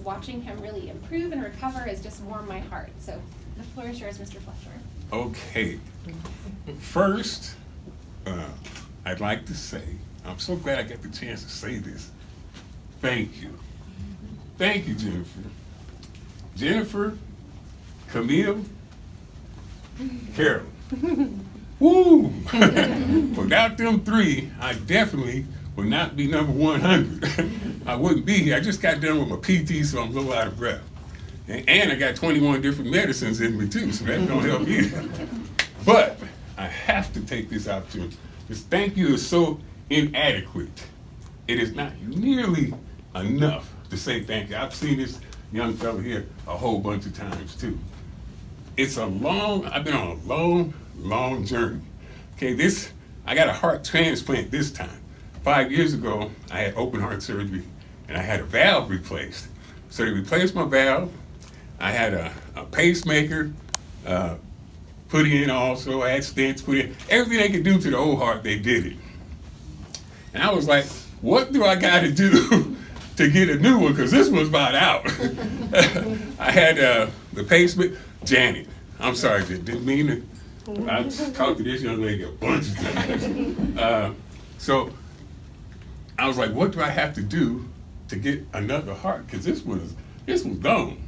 watching him really improve and recover has just warmed my heart. So the floor is yours, Mr. Fletcher. Okay. First, I'd like to say, I'm so glad I got the chance to say this. Thank you. Thank you, Jennifer. Jennifer, Camille, Carol. Woo! Without them three, I definitely would not be number 100. I wouldn't be here. I just got done with my PT, so I'm a little out of breath. And I got 21 different medicines in me too, so that don't help either. But I have to take this opportunity. This thank you is so inadequate. It is not nearly enough to say thank you. I've seen this young fella here a whole bunch of times too. I've been on a long journey. Okay, I got a heart transplant this time. 5 years ago, I had open heart surgery and I had a valve replaced. So they replaced my valve. I had a pacemaker put in also. I had stents put in. Everything they could do to the old heart, they did it. And I was like, what do I got to do to get a new one? Because this one's about out. I had the pacemaker. Janet, I'm sorry, didn't mean to. I talked to this young lady a bunch of times. So I was like, what do I have to do to get another heart? Because this was gone.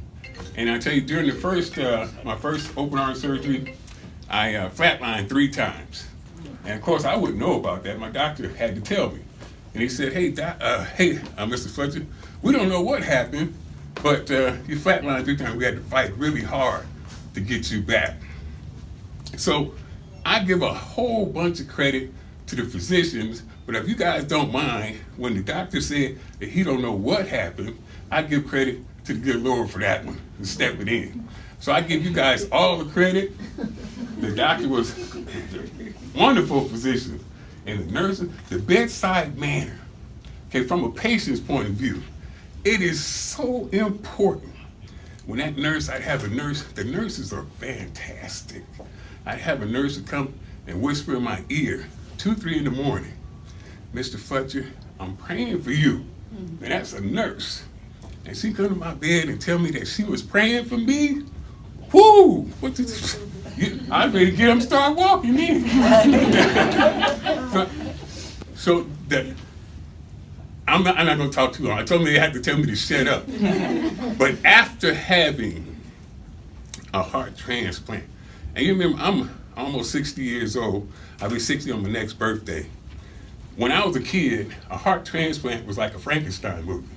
And I tell you, during my first open heart surgery, I flatlined 3 times. And of course, I wouldn't know about that. My doctor had to tell me. And he said, hey, Mr. Fletcher, we don't know what happened, but you flatlined 3 times. We had to fight really hard to get you back. So I give a whole bunch of credit to the physicians, but if you guys don't mind, when the doctor said that he don't know what happened, I give credit to the good Lord for that one and stepping in. So I give you guys all the credit. The doctor was a wonderful physician, and the nurses, the bedside manner. Okay, from a patient's point of view, it is so important. When that nurse, I'd have a nurse, the nurses are fantastic. I'd have a nurse come and whisper in my ear, 2, 3 in the morning, Mr. Fletcher, I'm praying for you. And that's a nurse. And she come to my bed and tell me that she was praying for me. Whoo! I'm ready to get him start walking in. I'm not going to talk too long. I told them they had to tell me to shut up. But after having a heart transplant, and you remember, I'm almost 60 years old. I'll be 60 on my next birthday. When I was a kid, a heart transplant was like a Frankenstein movie.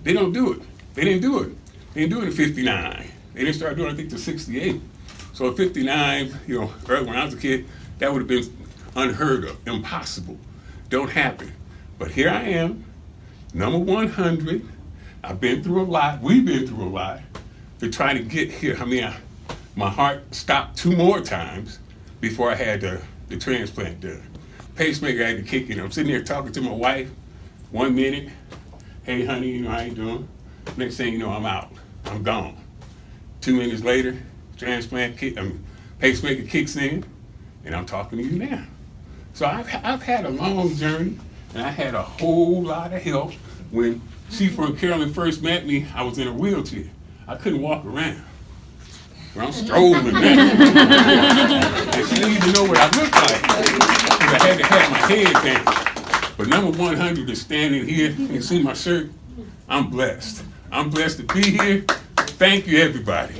They don't do it. They didn't do it. They didn't do it in 59. They didn't start doing it, I think, till 68. So at 59, early when I was a kid, that would have been unheard of, impossible. Don't happen. But here I am, number 100. I've been through a lot. We've been through a lot to try to get here. My heart stopped 2 more times before I had the transplant done. Pacemaker had to kick in. I'm sitting there talking to my wife. 1 minute, hey honey, how you doing? Next thing you know, I'm out. I'm gone. 2 minutes later, pacemaker kicks in, and I'm talking to you now. So I've had a long journey, and I had a whole lot of help. When Carolyn first met me, I was in a wheelchair. I couldn't walk around. I'm strolling now. And she didn't even know what I looked like, because I had to have my head down. But number 100 is standing here. You can see my shirt. I'm blessed. I'm blessed to be here. Thank you, everybody.